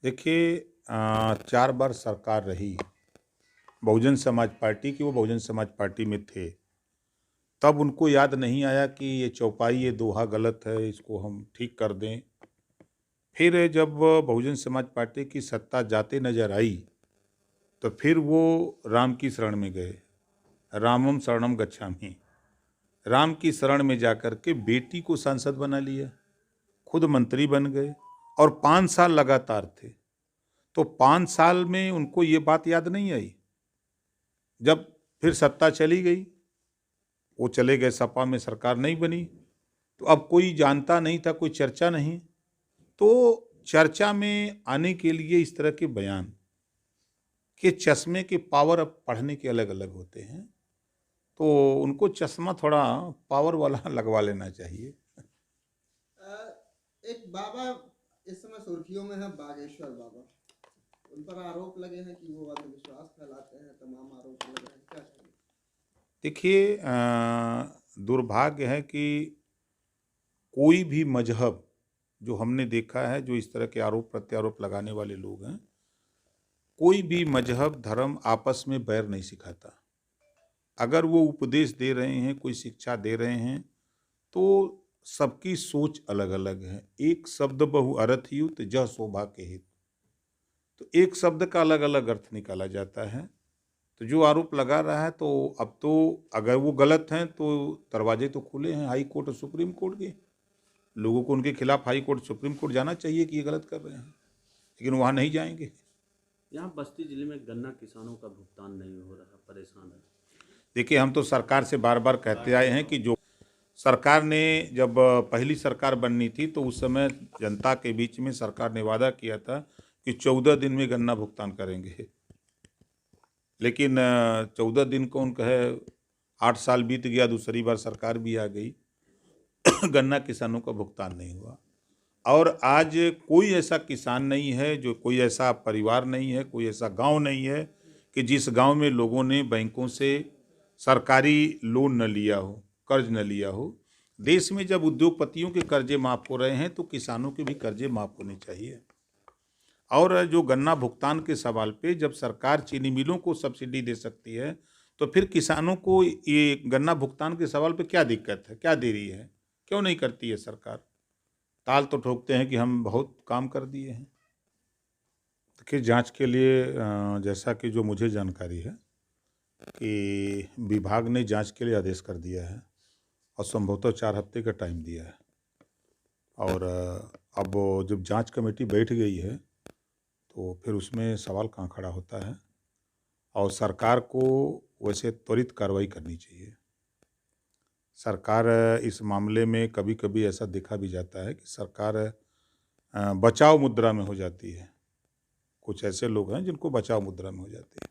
देखिए 4 बार सरकार रही बहुजन समाज पार्टी की, वो बहुजन समाज पार्टी में थे। तब उनको याद नहीं आया कि ये चौपाई, ये दोहा गलत है, इसको हम ठीक कर दें। फिर जब बहुजन समाज पार्टी की सत्ता जाते नज़र आई, तो फिर वो राम की शरण में गए। रामम शरणम गच्छामि। राम की शरण में जाकर के बेटी को सांसद बना लिया, खुद मंत्री बन गए और 5 साल लगातार थे। तो 5 साल में उनको ये बात याद नहीं आई। जब फिर सत्ता चली गई, वो चले गए, सपा में सरकार नहीं बनी, तो अब कोई जानता नहीं था, कोई चर्चा नहीं। तो चर्चा में आने के लिए इस तरह के बयान कि चश्मे के पावर अब पढ़ने के अलग-अलग होते हैं, तो उनको चश्मा थोड़ा पावर वाला लगवा लेना चाहिए। एक बाबा इस समय सुर्खियों में है, बागेश्वर बाबा। उन पर आरोप लगे हैं कि वो अंधविश्वास फैलाते हैं, तमाम आरोप लगे हैं, क्या कहेंगे? देखिए दुर्भाग्य है कि कोई भी मजहब, जो हमने देखा है, जो इस तरह के आरोप प्रत्यारोप लगाने वाले लोग हैं, कोई भी मजहब धर्म आपस में बैर नहीं सिखाता। अगर वो उपदेश दे रहे हैं, कोई शिक्षा दे रहे हैं, तो सबकी सोच अलग-अलग है। एक शब्द बहु अरथ युत जह शोभा के हित। तो एक शब्द का अलग-अलग अर्थ निकाला जाता है। तो जो आरोप लगा रहा है, तो अब तो अगर वो गलत हैं तो दरवाजे तो खुले हैं हाई कोर्ट और सुप्रीम कोर्ट के। लोगों को उनके खिलाफ हाई कोर्ट सुप्रीम कोर्ट जाना चाहिए कि ये गलत कर रहे हैं, लेकिन वहाँ नहीं जाएंगे। यहाँ बस्ती जिले में गन्ना किसानों का भुगतान नहीं हो रहा, परेशान है। देखिए हम तो सरकार से बार बार कहते आए हैं कि जो सरकार ने जब पहली सरकार बननी थी, तो उस समय जनता के बीच में सरकार ने वादा किया था कि 14 दिन में गन्ना भुगतान करेंगे। लेकिन 14 दिन कौन कहे, 8 साल बीत गया, दूसरी बार सरकार भी आ गई, गन्ना किसानों का भुगतान नहीं हुआ। और आज कोई ऐसा किसान नहीं है, जो कोई ऐसा परिवार नहीं है, कोई ऐसा गांव नहीं है कि जिस गांव में लोगों ने बैंकों से सरकारी लोन न लिया हो, कर्ज न लिया हो। देश में जब उद्योगपतियों के कर्जे माफ़ हो रहे हैं, तो किसानों के भी कर्जे माफ़ होने चाहिए। और जो गन्ना भुगतान के सवाल पे, जब सरकार चीनी मिलों को सब्सिडी दे सकती है, तो फिर किसानों को ये गन्ना भुगतान के सवाल पे क्या दिक्कत है, क्या देरी है, क्यों नहीं करती है सरकार? ताल तो ठोकते हैं कि हम बहुत काम कर दिए हैं। देखिए जांच के लिए जैसा कि जो मुझे जानकारी है कि विभाग ने जांच के लिए आदेश कर दिया है और संभवतः 4 हफ्ते का टाइम दिया है। और अब जब जांच कमेटी बैठ गई है, तो फिर उसमें सवाल कहाँ खड़ा होता है, और सरकार को वैसे त्वरित कार्रवाई करनी चाहिए। सरकार इस मामले में कभी-कभी ऐसा देखा भी जाता है कि सरकार बचाव मुद्रा में हो जाती है। कुछ ऐसे लोग हैं जिनको बचाव मुद्रा में हो जाती है।